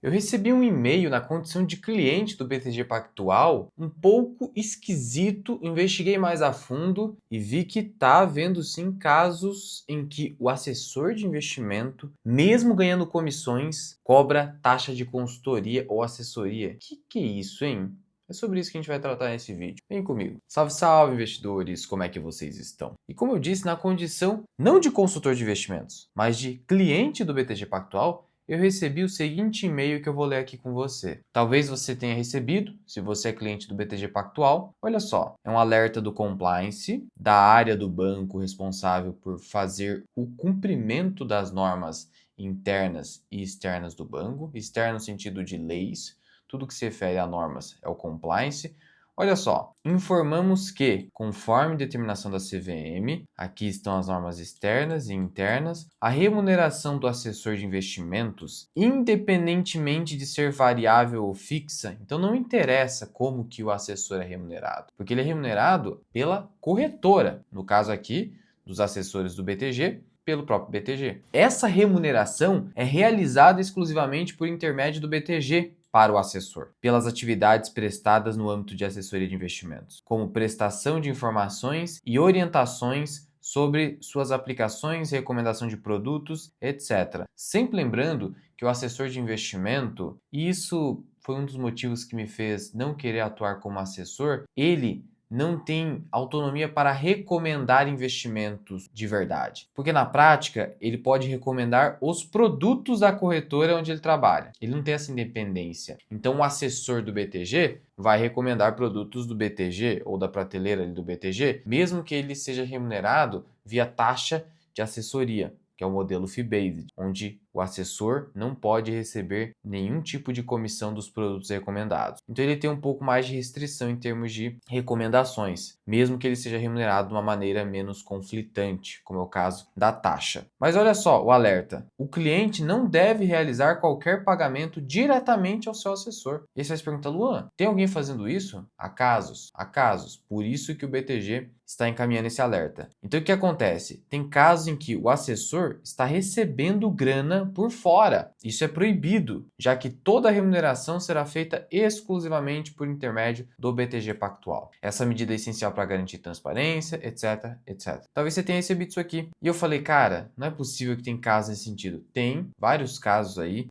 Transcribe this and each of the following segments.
Eu recebi um e-mail na condição de cliente do BTG Pactual, um pouco esquisito, investiguei mais a fundo e vi que está havendo sim casos em que o assessor de investimento, mesmo ganhando comissões, cobra taxa de consultoria ou assessoria. Que é isso, hein? É sobre isso que a gente vai tratar nesse vídeo. Vem comigo. Salve, salve, investidores! Como é que vocês estão? E como eu disse, na condição não de consultor de investimentos, mas de cliente do BTG Pactual, eu recebi o seguinte e-mail que eu vou ler aqui com você. Talvez você tenha recebido, se você é cliente do BTG Pactual. Olha só, é um alerta do compliance, da área do banco responsável por fazer o cumprimento das normas internas e externas do banco, externo no sentido de leis, tudo que se refere a normas é o compliance. Olha só, informamos que, conforme determinação da CVM, aqui estão as normas externas e internas, a remuneração do assessor de investimentos, independentemente de ser variável ou fixa, então não interessa como que o assessor é remunerado, porque ele é remunerado pela corretora, no caso aqui, dos assessores do BTG, pelo próprio BTG. Essa remuneração é realizada exclusivamente por intermédio do BTG, para o assessor, pelas atividades prestadas no âmbito de assessoria de investimentos, como prestação de informações e orientações sobre suas aplicações, recomendação de produtos, etc. Sempre lembrando que o assessor de investimento, e isso foi um dos motivos que me fez não querer atuar como assessor, ele não tem autonomia para recomendar investimentos de verdade. Porque na prática, ele pode recomendar os produtos da corretora onde ele trabalha. Ele não tem essa independência. Então, o assessor do BTG vai recomendar produtos do BTG ou da prateleira do BTG, mesmo que ele seja remunerado via taxa de assessoria, que é o modelo fee-based, onde o assessor não pode receber nenhum tipo de comissão dos produtos recomendados. Então ele tem um pouco mais de restrição em termos de recomendações, mesmo que ele seja remunerado de uma maneira menos conflitante, como é o caso da taxa. Mas olha só o alerta: o cliente não deve realizar qualquer pagamento diretamente ao seu assessor. E aí você vai se perguntar, Luan, tem alguém fazendo isso? Há casos, há casos. Por isso que o BTG está encaminhando esse alerta. Então o que acontece? Tem casos em que o assessor está recebendo grana por fora. Isso é proibido, já que toda a remuneração será feita exclusivamente por intermédio do BTG Pactual. Essa medida é essencial para garantir transparência, etc, etc. Talvez você tenha recebido isso aqui. E eu falei, cara, não é possível que tem casos nesse sentido. Tem vários casos aí.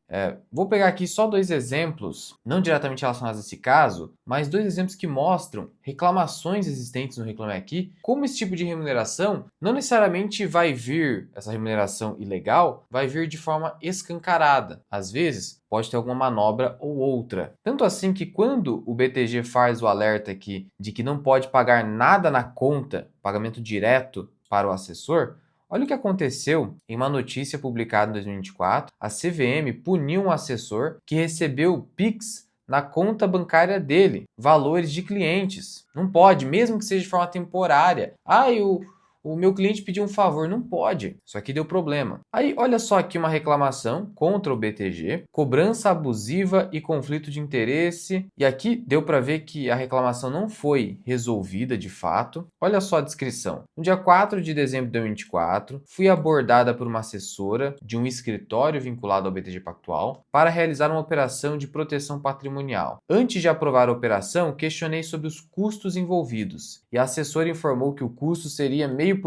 Vou pegar aqui só dois exemplos, não diretamente relacionados a esse caso, mas dois exemplos que mostram reclamações existentes no Reclame Aqui, como esse tipo de remuneração não necessariamente vai vir, essa remuneração ilegal, vai vir de forma escancarada. Às vezes, pode ter alguma manobra ou outra. Tanto assim que quando o BTG faz o alerta aqui de que não pode pagar nada na conta, pagamento direto para o assessor, olha o que aconteceu em uma notícia publicada em 2024. A CVM puniu um assessor que recebeu Pix na conta bancária dele, valores de clientes. Não pode, mesmo que seja de forma temporária. O meu cliente pediu um favor, não pode. Isso aqui deu problema. Aí, olha só aqui uma reclamação contra o BTG, cobrança abusiva e conflito de interesse. E aqui deu para ver que a reclamação não foi resolvida de fato. Olha só a descrição. No dia 4 de dezembro de 2024, fui abordada por uma assessora de um escritório vinculado ao BTG Pactual para realizar uma operação de proteção patrimonial. Antes de aprovar a operação, questionei sobre os custos envolvidos e a assessora informou que o custo seria 0,5%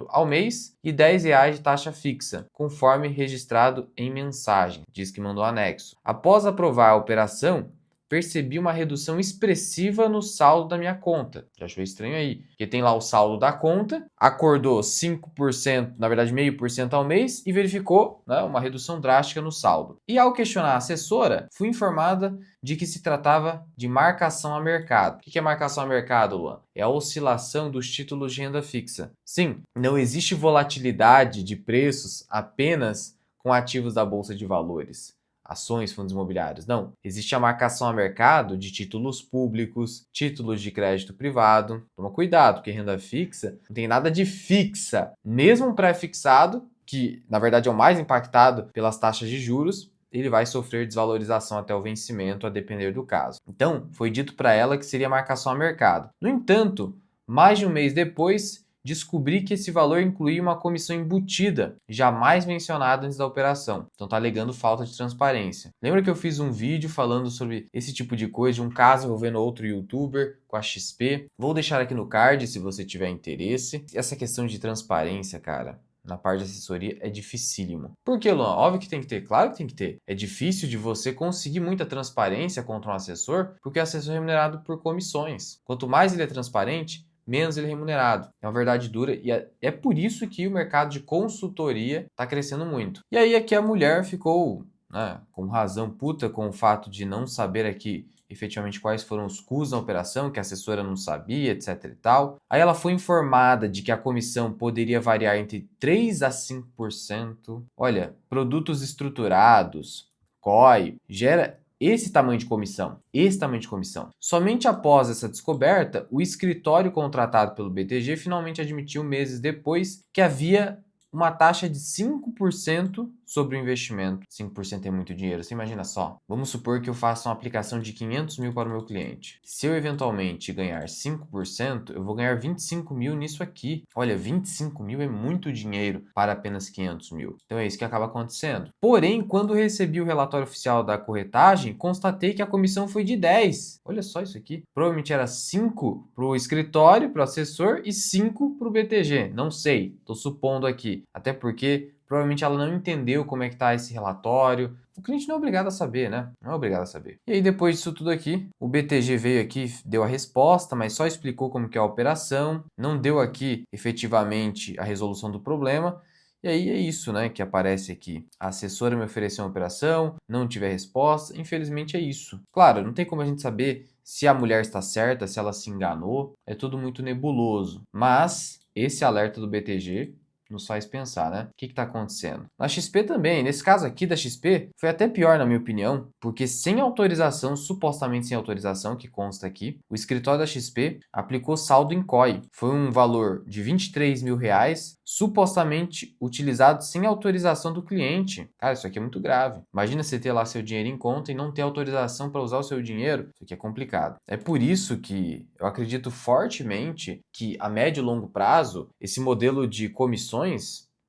ao mês e R$ 10 de taxa fixa, conforme registrado em mensagem, diz que mandou anexo. Após aprovar a operação, percebi uma redução expressiva no saldo da minha conta. Já achou estranho aí? Porque tem lá o saldo da conta, acordou 5%, na verdade 0,5% ao mês e verificou, né, uma redução drástica no saldo. E ao questionar a assessora, fui informada de que se tratava de marcação a mercado. O que é marcação a mercado, Luan? É a oscilação dos títulos de renda fixa. Sim, não existe volatilidade de preços apenas com ativos da Bolsa de Valores, ações, fundos imobiliários. Não. Existe a marcação a mercado de títulos públicos, títulos de crédito privado. Toma cuidado, porque renda fixa não tem nada de fixa. Mesmo um pré-fixado, que na verdade é o mais impactado pelas taxas de juros, ele vai sofrer desvalorização até o vencimento, a depender do caso. Então, foi dito para ela que seria marcação a mercado. No entanto, mais de um mês depois, descobri que esse valor incluía uma comissão embutida, jamais mencionada antes da operação. Então tá alegando falta de transparência. Lembra que eu fiz um vídeo falando sobre esse tipo de coisa, de um caso envolvendo outro youtuber com a XP? Vou deixar aqui no card se você tiver interesse. Essa questão de transparência, cara, na parte de assessoria é dificílimo. Por que, Luan? Óbvio que tem que ter, claro que tem que ter. É difícil de você conseguir muita transparência contra um assessor, porque o assessor é remunerado por comissões. Quanto mais ele é transparente, menos ele é remunerado. É uma verdade dura e é por isso que o mercado de consultoria está crescendo muito. E aí aqui a mulher ficou, né, com razão puta com o fato de não saber aqui efetivamente quais foram os custos da operação, que a assessora não sabia, etc e tal. Aí ela foi informada de que a comissão poderia variar entre 3 a 5%. Olha, produtos estruturados, COI, gera esse tamanho de comissão, esse tamanho de comissão. Somente após essa descoberta, o escritório contratado pelo BTG finalmente admitiu meses depois que havia uma taxa de 5% sobre o investimento. 5% é muito dinheiro, você imagina só. Vamos supor que eu faça uma aplicação de 500 mil para o meu cliente. Se eu eventualmente ganhar 5%, eu vou ganhar 25 mil nisso aqui. Olha, 25 mil é muito dinheiro para apenas 500 mil. Então é isso que acaba acontecendo. Porém, quando recebi o relatório oficial da corretagem, constatei que a comissão foi de 10. Olha só isso aqui. Provavelmente era 5 para o escritório, para o assessor e 5 para o BTG. Não sei, estou supondo aqui. Até porque provavelmente ela não entendeu como é que está esse relatório. O cliente não é obrigado a saber, né? Não é obrigado a saber. E aí, depois disso tudo aqui, o BTG veio aqui, deu a resposta, mas só explicou como que é a operação, não deu aqui efetivamente a resolução do problema. E aí é isso, né, que aparece aqui. A assessora me ofereceu uma operação, não tive a resposta, infelizmente é isso. Claro, não tem como a gente saber se a mulher está certa, se ela se enganou, é tudo muito nebuloso. Mas esse alerta do BTG nos faz pensar, né? O que está acontecendo? Na XP também, nesse caso aqui da XP, foi até pior na minha opinião, porque sem autorização, supostamente sem autorização, que consta aqui, o escritório da XP aplicou saldo em COI. Foi um valor de 23 mil reais, supostamente utilizado sem autorização do cliente. Cara, isso aqui é muito grave. Imagina você ter lá seu dinheiro em conta e não ter autorização para usar o seu dinheiro. Isso aqui é complicado. É por isso que eu acredito fortemente que a médio e longo prazo, esse modelo de comissões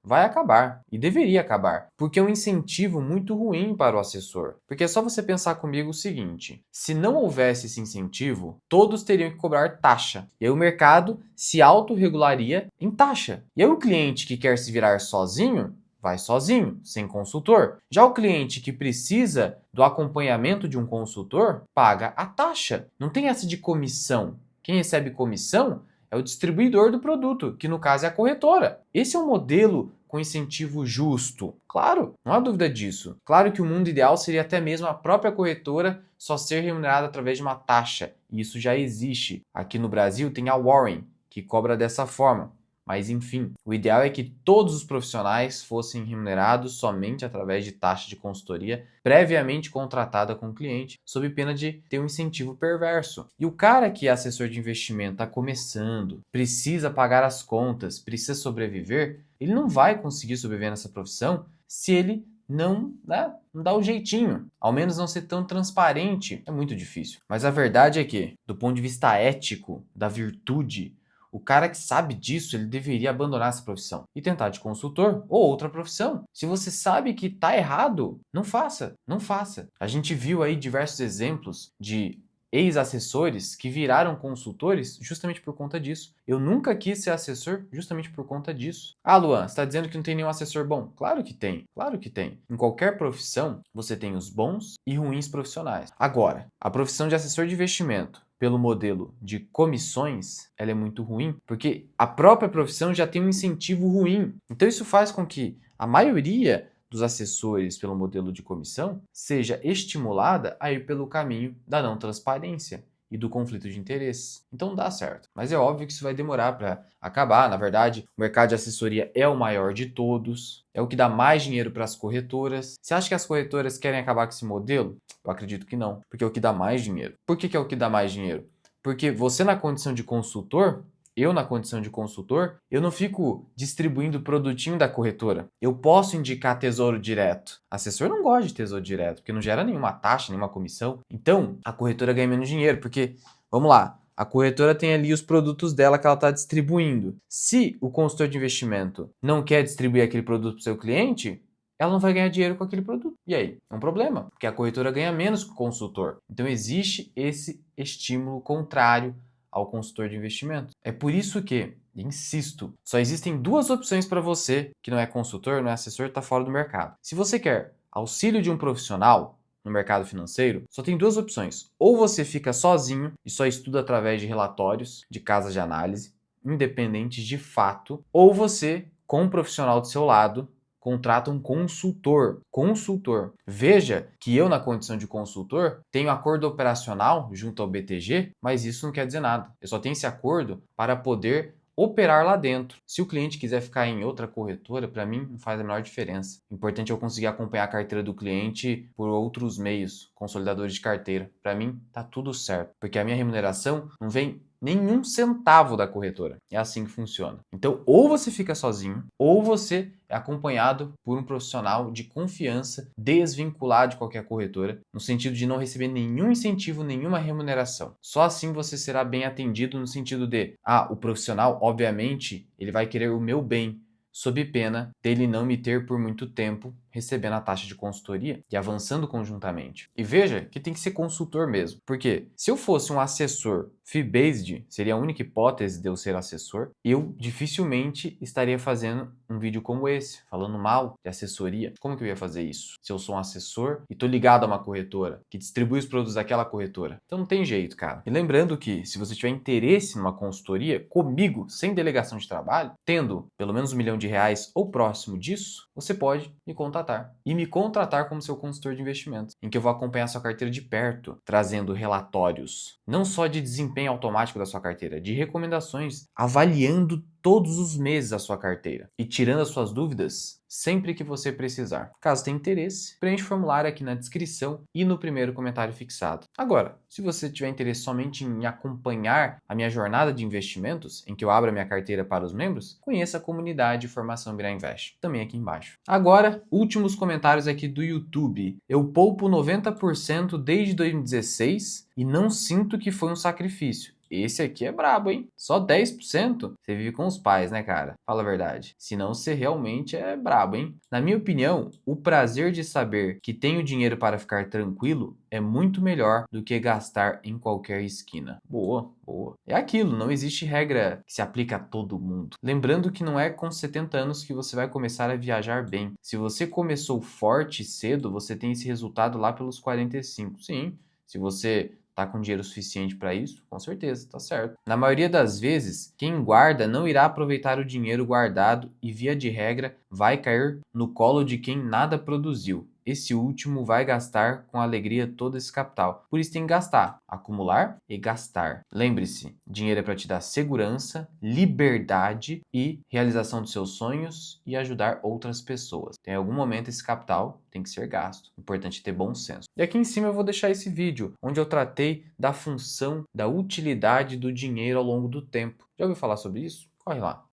vai acabar e deveria acabar, porque é um incentivo muito ruim para o assessor. Porque é só você pensar comigo o seguinte: se não houvesse esse incentivo, todos teriam que cobrar taxa. E aí o mercado se autorregularia em taxa. E aí o cliente que quer se virar sozinho vai sozinho, sem consultor. Já o cliente que precisa do acompanhamento de um consultor paga a taxa. Não tem essa de comissão. Quem recebe comissão é o distribuidor do produto, que no caso é a corretora. Esse é um modelo com incentivo justo. Claro, não há dúvida disso. Claro que o mundo ideal seria até mesmo a própria corretora só ser remunerada através de uma taxa. E isso já existe. Aqui no Brasil tem a Warren, que cobra dessa forma. Mas enfim, o ideal é que todos os profissionais fossem remunerados somente através de taxa de consultoria previamente contratada com o cliente, sob pena de ter um incentivo perverso. E o cara que é assessor de investimento está começando, precisa pagar as contas, precisa sobreviver, ele não vai conseguir sobreviver nessa profissão se ele não dá o jeitinho. Ao menos não ser tão transparente. É muito difícil. Mas a verdade é que, do ponto de vista ético, da virtude, o cara que sabe disso, ele deveria abandonar essa profissão e tentar de consultor ou outra profissão. Se você sabe que tá errado, não faça, não faça. A gente viu aí diversos exemplos de ex-assessores que viraram consultores justamente por conta disso. Eu nunca quis ser assessor justamente por conta disso. Ah, Luan, você está dizendo que não tem nenhum assessor bom? Claro que tem, claro que tem. Em qualquer profissão, você tem os bons e ruins profissionais. Agora, a profissão de assessor de investimento, pelo modelo de comissões, ela é muito ruim, porque a própria profissão já tem um incentivo ruim. Então isso faz com que a maioria dos assessores pelo modelo de comissão seja estimulada a ir pelo caminho da não transparência e do conflito de interesses. Então dá certo. Mas é óbvio que isso vai demorar para acabar. Na verdade, o mercado de assessoria é o maior de todos. É o que dá mais dinheiro para as corretoras. Você acha que as corretoras querem acabar com esse modelo? Eu acredito que não, porque é o que dá mais dinheiro. Por que é o que dá mais dinheiro? Porque você, na condição de consultor, eu, na condição de consultor, eu não fico distribuindo o produtinho da corretora. Eu posso indicar tesouro direto. Assessor não gosta de tesouro direto, porque não gera nenhuma taxa, nenhuma comissão. Então, a corretora ganha menos dinheiro, porque, vamos lá, A corretora tem ali os produtos dela que ela está distribuindo. Se o consultor de investimento não quer distribuir aquele produto para o seu cliente, ela não vai ganhar dinheiro com aquele produto. E aí? É um problema, porque a corretora ganha menos que o consultor. Então existe esse estímulo contrário ao consultor de investimento. É por isso que, insisto, só existem duas opções para você que não é consultor, não é assessor, está fora do mercado. Se você quer auxílio de um profissional no mercado financeiro, só tem duas opções. Ou você fica sozinho e só estuda através de relatórios de casas de análise, independentes de fato, ou você, com um profissional do seu lado, contrata um consultor. Consultor. Veja que eu, na condição de consultor, tenho acordo operacional junto ao BTG, mas isso não quer dizer nada. Eu só tenho esse acordo para poder operar lá dentro. Se o cliente quiser ficar em outra corretora, para mim não faz a menor diferença. O importante é eu conseguir acompanhar a carteira do cliente por outros meios, consolidadores de carteira. Para mim tá tudo certo, porque a minha remuneração não vem nenhum centavo da corretora. É assim que funciona. Então, ou você fica sozinho, ou você é acompanhado por um profissional de confiança, desvinculado de qualquer corretora, no sentido de não receber nenhum incentivo, nenhuma remuneração. Só assim você será bem atendido no sentido de, o profissional, obviamente, ele vai querer o meu bem, sob pena dele não me ter por muito tempo recebendo a taxa de consultoria e avançando conjuntamente. E veja que tem que ser consultor mesmo, porque se eu fosse um assessor fee-based, seria a única hipótese de eu ser assessor, eu dificilmente estaria fazendo um vídeo como esse, falando mal de assessoria. Como que eu ia fazer isso? Se eu sou um assessor e tô ligado a uma corretora que distribui os produtos daquela corretora. Então não tem jeito, cara. E lembrando que se você tiver interesse numa consultoria comigo, sem delegação de trabalho, tendo pelo menos R$ 1 milhão ou próximo disso, você pode me contratar. E me contratar como seu consultor de investimentos, em que eu vou acompanhar sua carteira de perto, trazendo relatórios, não só de desempenho automático da sua carteira, de recomendações, avaliando todos os meses a sua carteira e tirando as suas dúvidas sempre que você precisar. Caso tenha interesse, preencha o formulário aqui na descrição e no primeiro comentário fixado. Agora, se você tiver interesse somente em acompanhar a minha jornada de investimentos, em que eu abro a minha carteira para os membros, conheça a comunidade Formação Bira Invest, também aqui embaixo. Agora, últimos comentários aqui do YouTube. Eu poupo 90% desde 2016 e não sinto que foi um sacrifício. Esse aqui é brabo, hein? Só 10%? Você vive com os pais, né, cara? Fala a verdade. Senão você realmente é brabo, hein? Na minha opinião, o prazer de saber que tenho dinheiro para ficar tranquilo é muito melhor do que gastar em qualquer esquina. Boa, boa. É aquilo, não existe regra que se aplica a todo mundo. Lembrando que não é com 70 anos que você vai começar a viajar bem. Se você começou forte cedo, você tem esse resultado lá pelos 45. Sim, se você tá com dinheiro suficiente para isso? Com certeza, tá certo. Na maioria das vezes, quem guarda não irá aproveitar o dinheiro guardado e, via de regra, vai cair no colo de quem nada produziu. Esse último vai gastar com alegria todo esse capital. Por isso tem que gastar, acumular e gastar. Lembre-se, dinheiro é para te dar segurança, liberdade e realização dos seus sonhos e ajudar outras pessoas. Em algum momento esse capital tem que ser gasto. Importante ter bom senso. E aqui em cima eu vou deixar esse vídeo onde eu tratei da função, da utilidade do dinheiro ao longo do tempo. Já ouviu falar sobre isso? Corre lá.